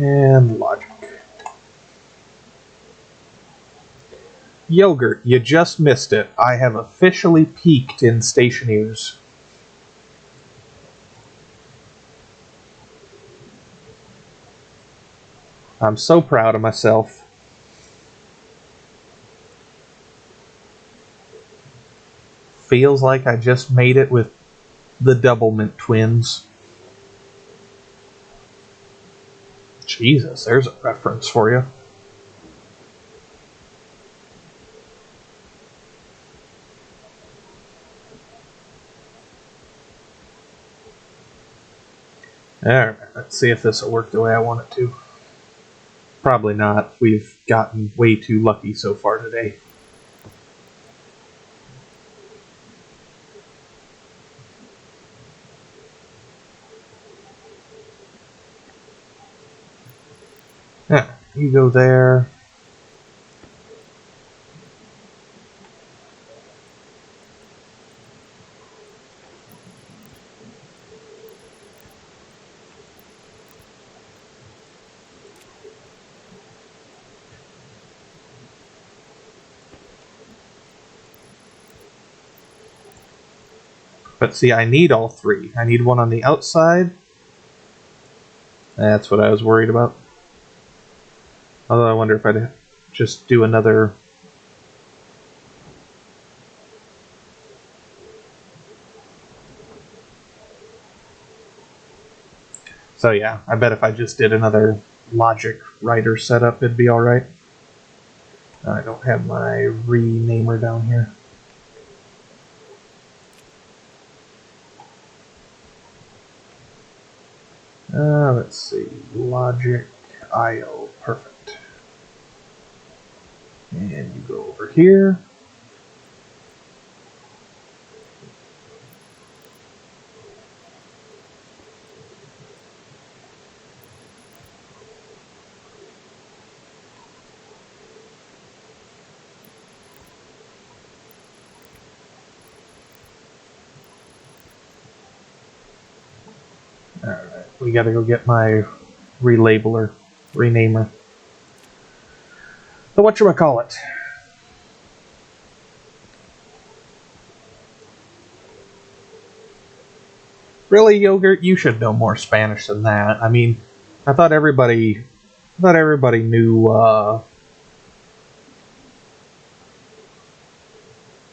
And logic. Yogurt, you just missed it. I have officially peaked in Stationeers. I'm so proud of myself. Feels like I just made it with the Doublemint twins. Jesus, there's a reference for you. Alright, let's see if this will work the way I want it to. Probably not. We've gotten way too lucky so far today. Yeah, you go there. But see, I need all three. I need one on the outside. That's what I was worried about. Although I wonder if I'd just do another... So yeah, I bet if I just did another logic writer setup, it'd be alright. I don't have my renamer down here. Let's see, logic IO, perfect. And you go over here. Alright, we gotta go get my relabeler, renamer. So whatchamacallit? Really, Yogurt? You should know more Spanish than that. I mean, I thought everybody knew,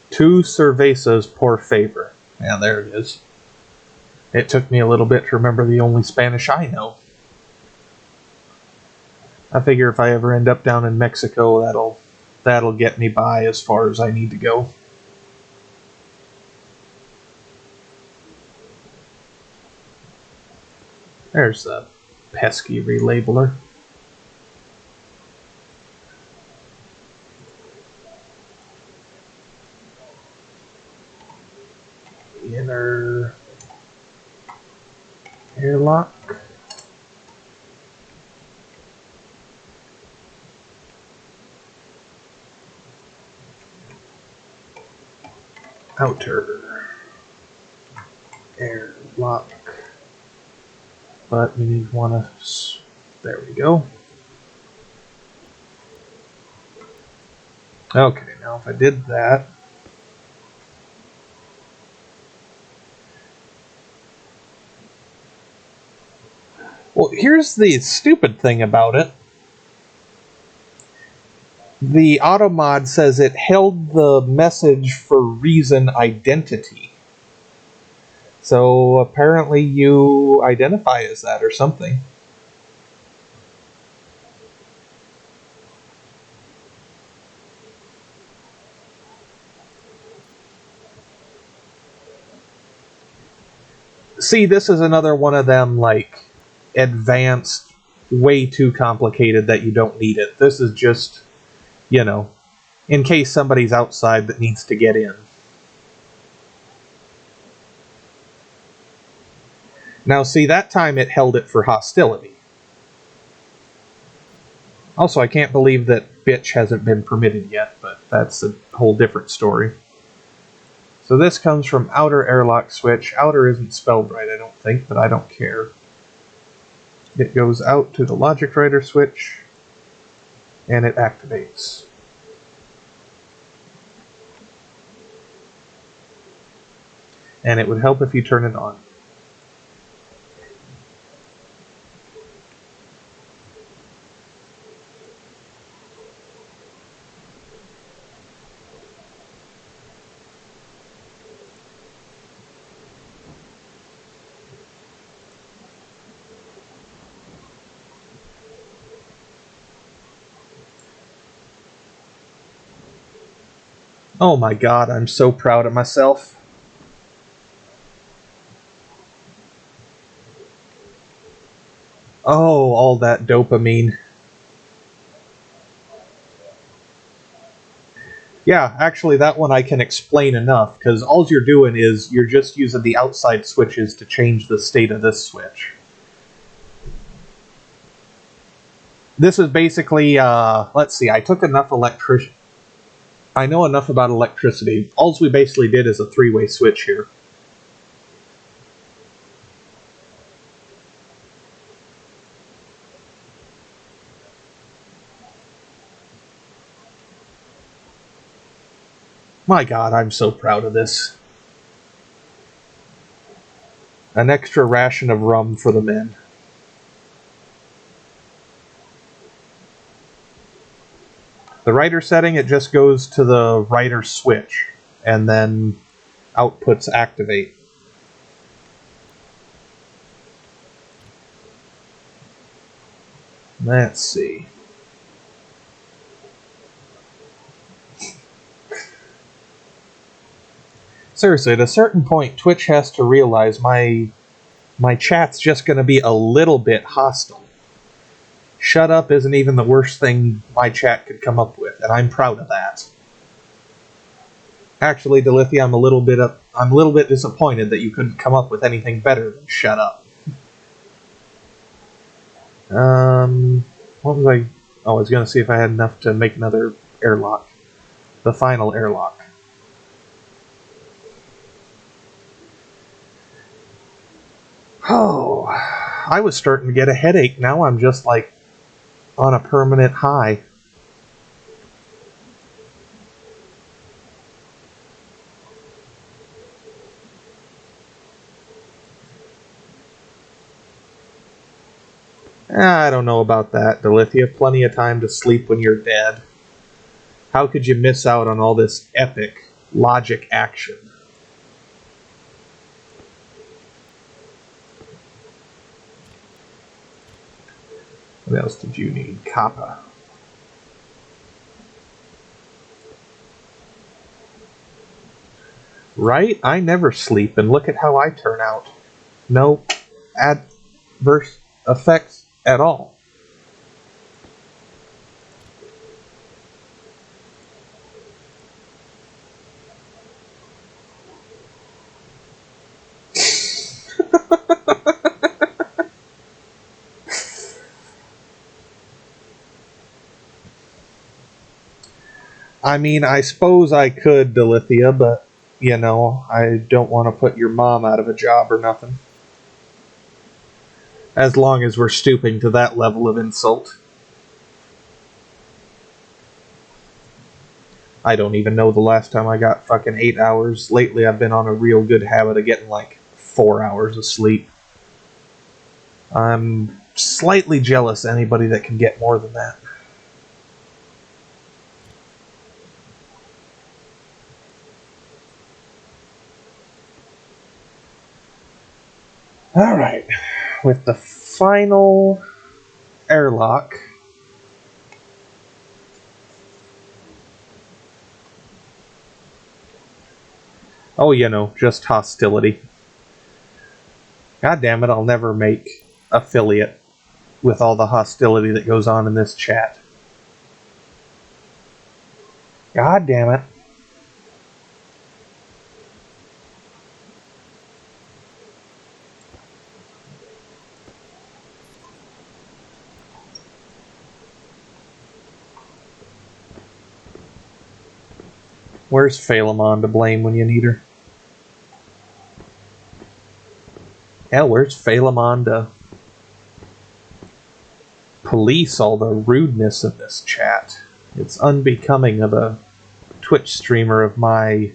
two cervezas por favor. Yeah, there it is. It took me a little bit to remember the only Spanish I know. I figure if I ever end up down in Mexico, that'll get me by as far as I need to go. There's the pesky relabeler. Inner airlock. Outer airlock. But we need one of... There we go. Okay, now if I did that... Well, here's the stupid thing about it. The automod says it held the message for reason identity. So apparently you identify as that or something. See, this is another one of them, like, advanced, way too complicated that you don't need it. This is just, you know, in case somebody's outside that needs to get in. Now, see, that time it held it for hostility. Also, I can't believe that bitch hasn't been permitted yet, but that's a whole different story. So this comes from outer airlock switch. Outer isn't spelled right, I don't think, but I don't care. It goes out to the logic writer switch, and it activates. And it would help if you turn it on. Oh my god, I'm so proud of myself. Oh, all that dopamine. Yeah, actually, that one I can explain enough, because all you're doing is you're just using the outside switches to change the state of this switch. This is basically, let's see, I took enough electricity. I know enough about electricity. All we basically did is a three-way switch here. My god, I'm so proud of this. An extra ration of rum for the men. The writer setting, it just goes to the writer switch, and then outputs activate. Let's see. Seriously, at a certain point, Twitch has to realize my chat's just going to be a little bit hostile. Shut up isn't even the worst thing my chat could come up with, and I'm proud of that. Actually, Delithia, I'm a little bit disappointed that you couldn't come up with anything better than shut up. What was I? Oh, I was going to see if I had enough to make another airlock. The final airlock. Oh, I was starting to get a headache. Now I'm just like on a permanent high. I don't know about that, Delithia. Plenty of time to sleep when you're dead. How could you miss out on all this epic logic action? What else did you need? Kappa. Right? I never sleep, and look at how I turn out. No adverse effects at all. I mean, I suppose I could, Delithia, but, you know, I don't want to put your mom out of a job or nothing. As long as we're stooping to that level of insult. I don't even know the last time I got fucking 8 hours. Lately, I've been on a real good habit of getting like 4 hours of sleep. I'm slightly jealous of anybody that can get more than that. Alright, with the final airlock. Oh, you know, just hostility. God damn it, I'll never make affiliate with all the hostility that goes on in this chat. God damn it. Where's Phalemon to blame when you need her? Yeah, where's Phalemon to... police all the rudeness in this chat. It's unbecoming of a Twitch streamer of my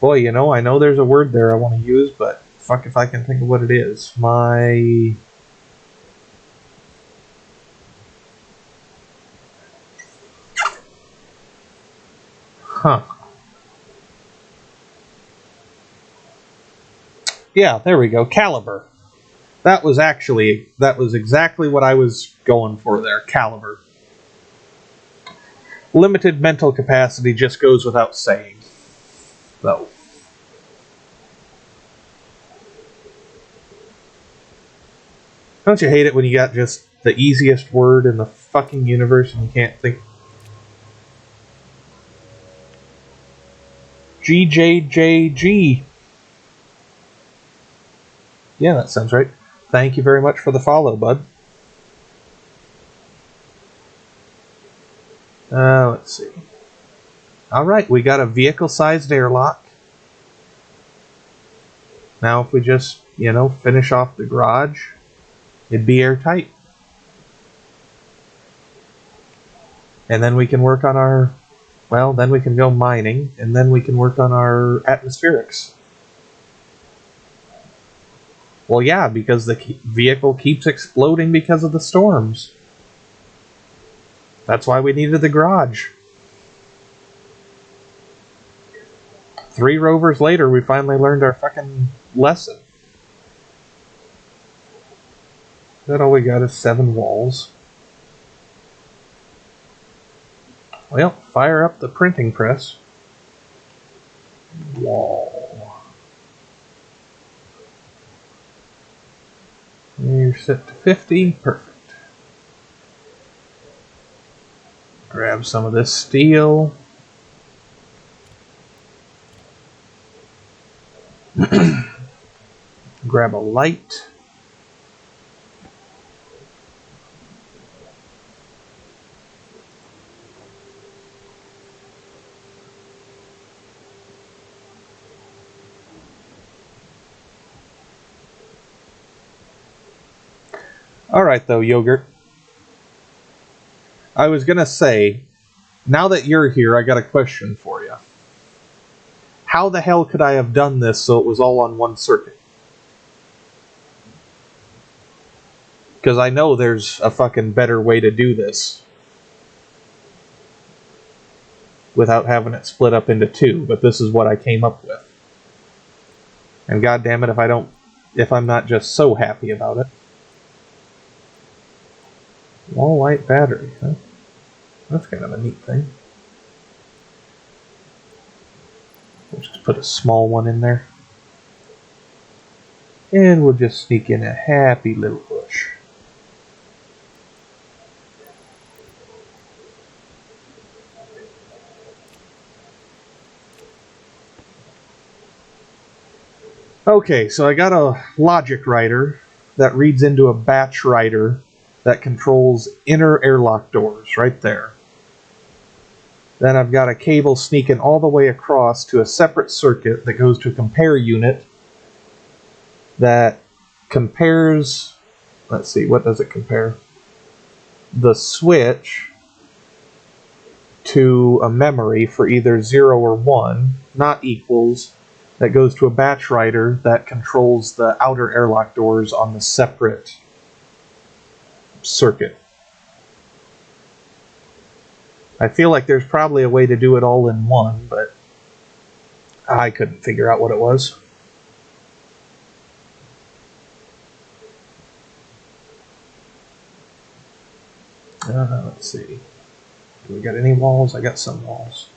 boy, you know, I know there's a word there I want to use, but fuck if I can think of what it is. Yeah, there we go. Caliber. That was exactly what I was going for there. Caliber. Limited mental capacity just goes without saying. Though. Don't you hate it when you got just the easiest word in the fucking universe and you can't think? GJJG. Yeah, that sounds right. Thank you very much for the follow, bud. Let's see. Alright, we got a vehicle-sized airlock. Now if we just, finish off the garage, it'd be airtight. And then we can work on then we can go mining, and then we can work on our atmospherics. Well, yeah, because the vehicle keeps exploding because of the storms. That's why we needed the garage. 3 rovers later, we finally learned our fucking lesson. That all we got is 7 walls. Well, fire up the printing press. Wall. You're set to 50. Perfect. Grab some of this steel. Grab a light. Alright though, Yogurt. I was gonna say, now that you're here, I got a question for you. How the hell could I have done this so it was all on one circuit? Because I know there's a fucking better way to do this without having it split up into 2, but this is what I came up with. And goddamn it, if I'm not just so happy about it. Wall light battery, huh? That's kind of a neat thing. We'll just put a small one in there. And we'll just sneak in a happy little bush. Okay, so I got a logic writer that reads into a batch writer that controls inner airlock doors right there. Then I've got a cable sneaking all the way across to a separate circuit that goes to a compare unit that compares, let's see, what does it compare? The switch to a memory for either 0 or 1, not equals, that goes to a batch writer that controls the outer airlock doors on the separate circuit. I feel like there's probably a way to do it all in one, but I couldn't figure out what it was. Let's see. Do we got any walls? I got some walls.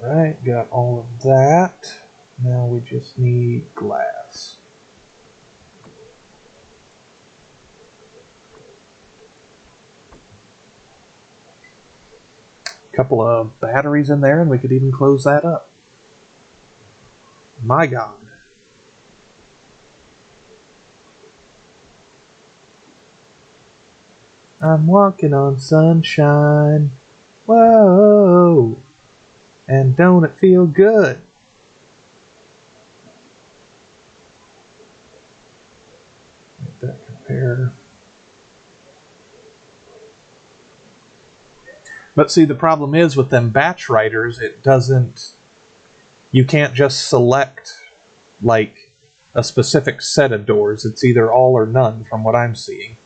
Alright, got all of that. Now we just need glass. Couple of batteries in there and we could even close that up. My God. I'm walking on sunshine. Whoa. And don't it feel good? Make that compare. But see, the problem is with them batch writers, it doesn't. You can't just select like a specific set of doors. It's either all or none from what I'm seeing.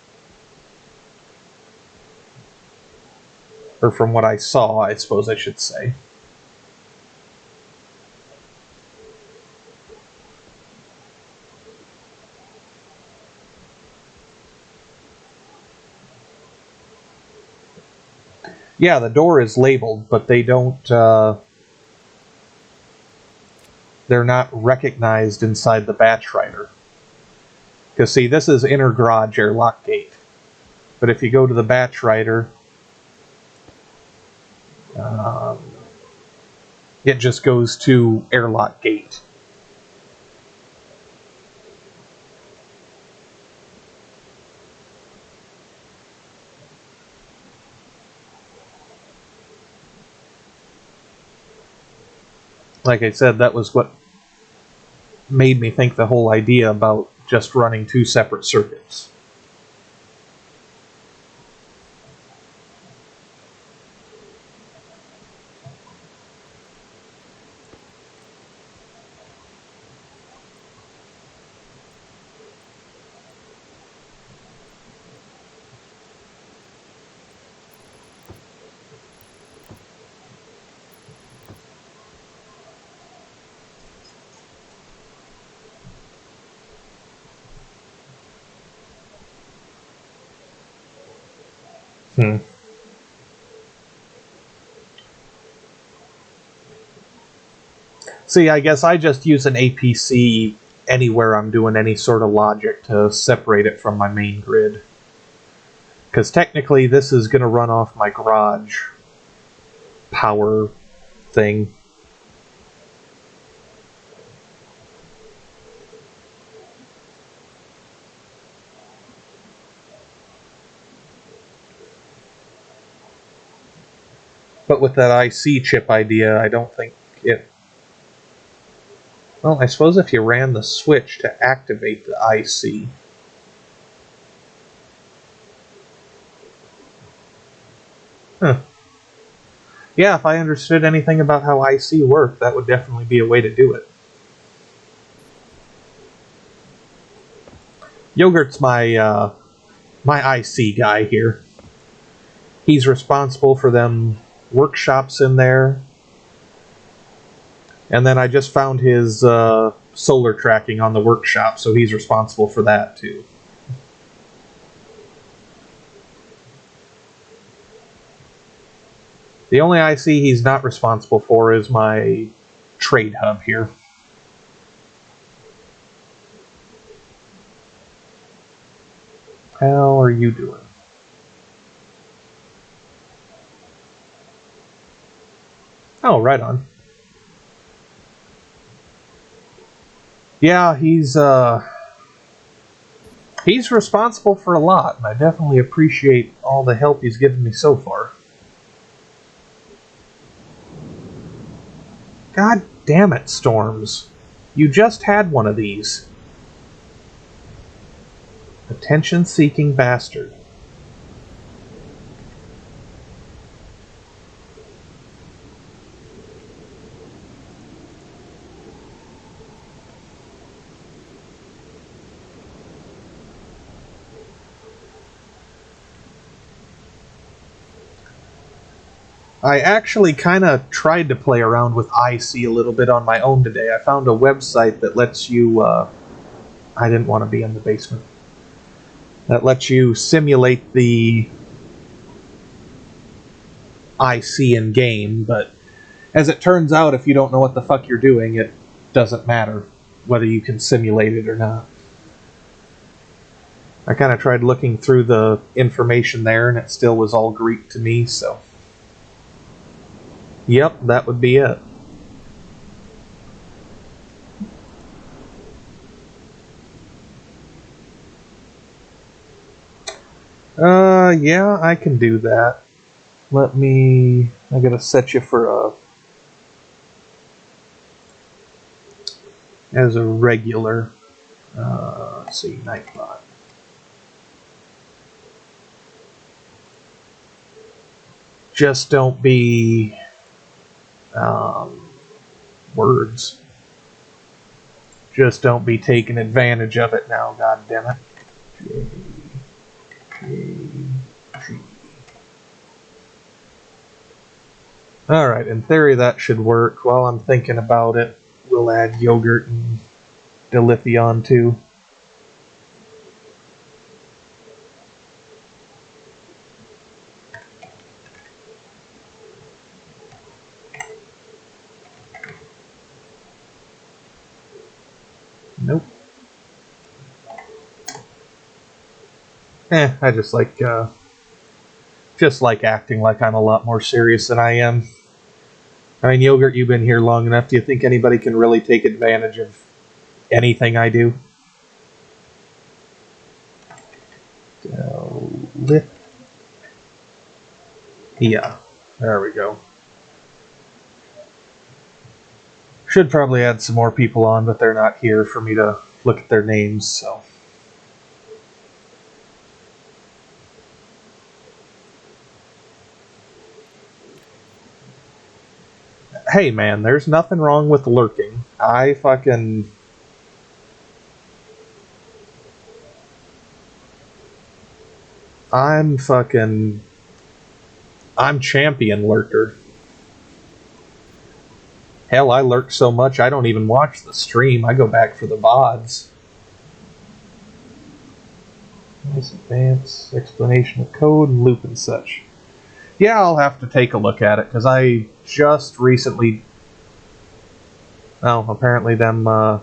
Or from what I saw, I suppose I should say. Yeah, the door is labeled, but they don't. They're not recognized inside the batch writer. Because see, this is inner garage airlock gate. But if you go to the batch writer, it just goes to airlock gate. Like I said, that was what made me think the whole idea about just running two separate circuits. See, I guess I just use an APC anywhere I'm doing any sort of logic to separate it from my main grid. Because technically this is going to run off my garage power thing. But with that IC chip idea, I don't think it... Well, I suppose if you ran the switch to activate the IC... Huh. Yeah, if I understood anything about how IC worked, that would definitely be a way to do it. Yogurt's my IC guy here. He's responsible for them workshops in there. And then I just found his solar tracking on the workshop, so he's responsible for that too. The only IC he's not responsible for is my trade hub here. How are you doing? Oh, right on. Yeah, he's responsible for a lot, and I definitely appreciate all the help he's given me so far. God damn it, Storms. You just had one of these. Attention-seeking bastard. I actually kind of tried to play around with IC a little bit on my own today. I found a website that lets you... I didn't want to be in the basement. That lets you simulate the IC in game, but As it turns out, if you don't know what the fuck you're doing, it doesn't matter whether you can simulate it or not. I kind of tried looking through the information there, and it still was all Greek to me, so. Yep, that would be it. Yeah, I can do that. I gotta set you for as a regular, let's see, Nightbot. Just don't be, words. Just don't be taking advantage of it now, god damn it. Alright, in theory that should work. While I'm thinking about it, we'll add yogurt and dilithium too. Nope. I just like acting like I'm a lot more serious than I am. I mean, Yogurt, you've been here long enough. Do you think anybody can really take advantage of anything I do? Yeah, there we go. Should probably add some more people on, but they're not here for me to look at their names, so. Hey man, there's nothing wrong with lurking. I'm champion lurker. Hell, I lurk so much I don't even watch the stream. I go back for the VODs. Nice advanced explanation of code and loop and such. Yeah, I'll have to take a look at it, because I just recently... Oh, apparently them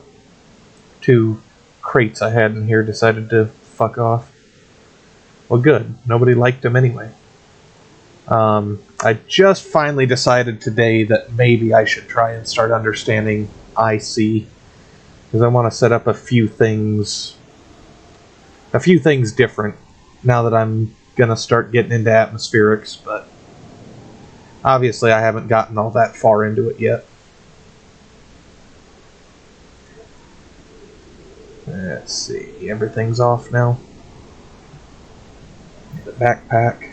2 crates I had in here decided to fuck off. Well, good. Nobody liked them anyway. I just finally decided today that maybe I should try and start understanding IC, because I want to set up a few things different now that I'm gonna start getting into atmospherics, but obviously I haven't gotten all that far into it yet. Let's see, everything's off now. The backpack.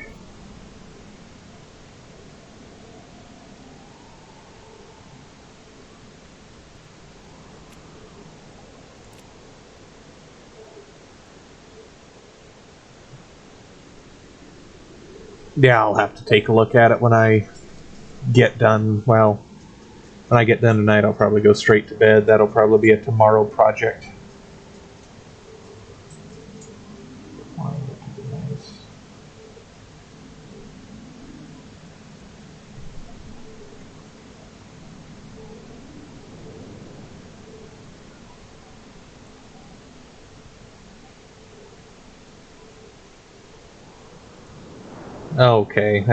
Yeah, I'll have to take a look at it when I get done. Well, when I get done tonight, I'll probably go straight to bed. That'll probably be a tomorrow project. Okay.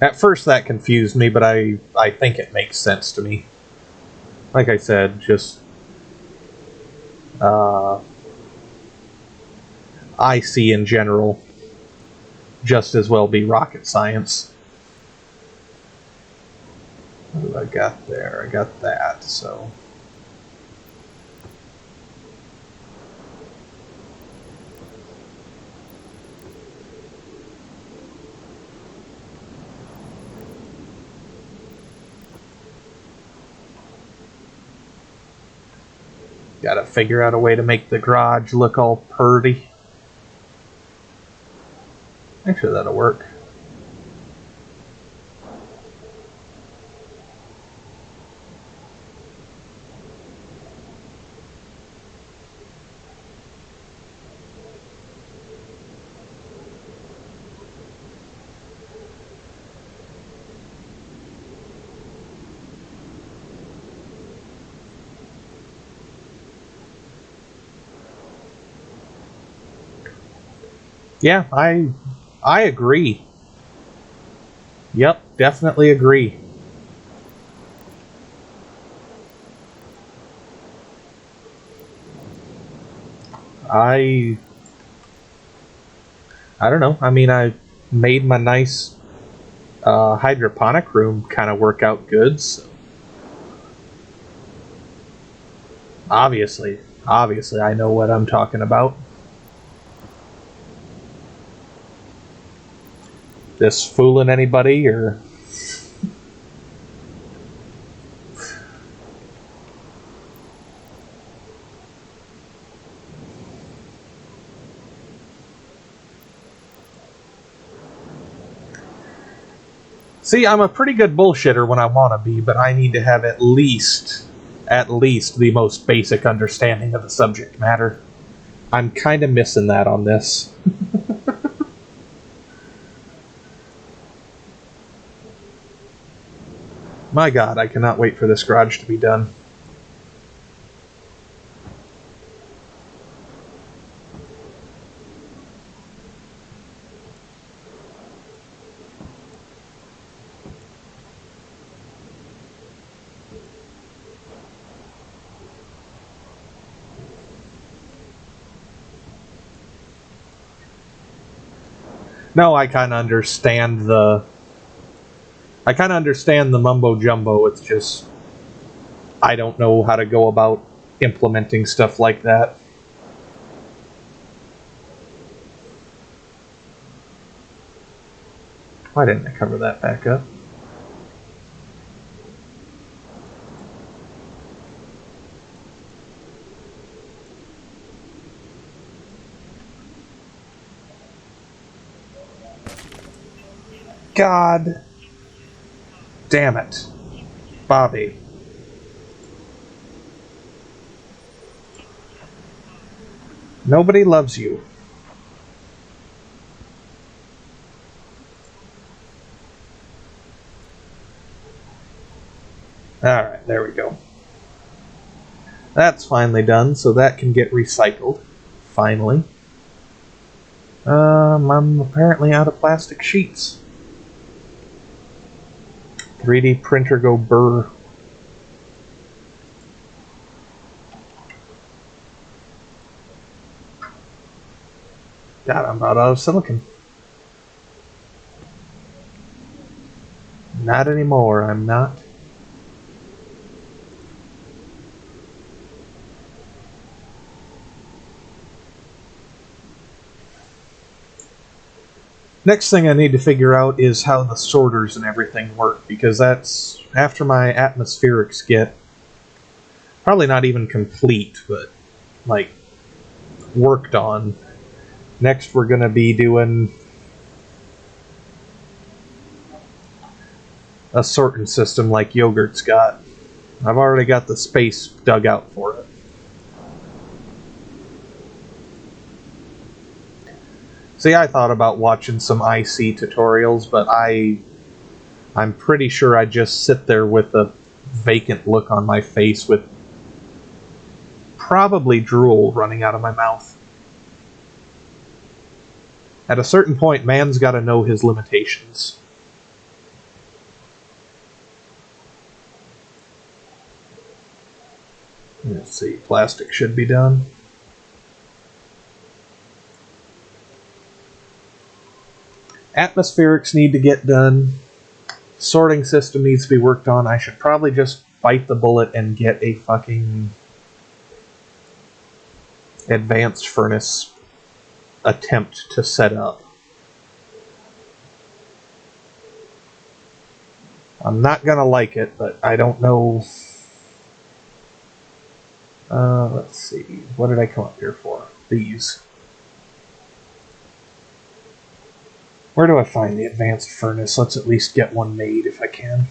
At first that confused me, but I think it makes sense to me. Like I said, just IC in general just as well be rocket science. What do I got there? I got that, so... Gotta figure out a way to make the garage look all purty. Actually, that'll work. Yeah, I agree. Yep, definitely agree. I I don't know. I mean, I made my nice hydroponic room kind of work out good. So obviously, I know what I'm talking about. This fooling anybody or see, I'm a pretty good bullshitter when I want to be, but I need to have at least the most basic understanding of the subject matter. I'm kind of missing that on this. My god, I cannot wait for this garage to be done. No, I kind of understand the mumbo jumbo. It's just I don't know how to go about implementing stuff like that. Why didn't I cover that back up? God damn it, Bobby. Nobody loves you. Alright, there we go. That's finally done, so that can get recycled. Finally. I'm apparently out of plastic sheets. 3D printer go burr. God, I'm about out of silicon. Not anymore, I'm not. Next thing I need to figure out is how the sorters and everything work, because that's after my atmospherics get probably not even complete, but like worked on. Next, we're going to be doing a sorting system like Yogurt's got. I've already got the space dug out for it. See, I thought about watching some IC tutorials, but I'm pretty sure I'd just sit there with a vacant look on my face with probably drool running out of my mouth. At a certain point, man's got to know his limitations. Let's see, plastic should be done. Atmospherics need to get done. Sorting system needs to be worked on. I should probably just bite the bullet and get a fucking advanced furnace attempt to set up. I'm not gonna like it, but I don't know. Let's see. What did I come up here for? These. Where do I find the advanced furnace? Let's at least get one made if I can.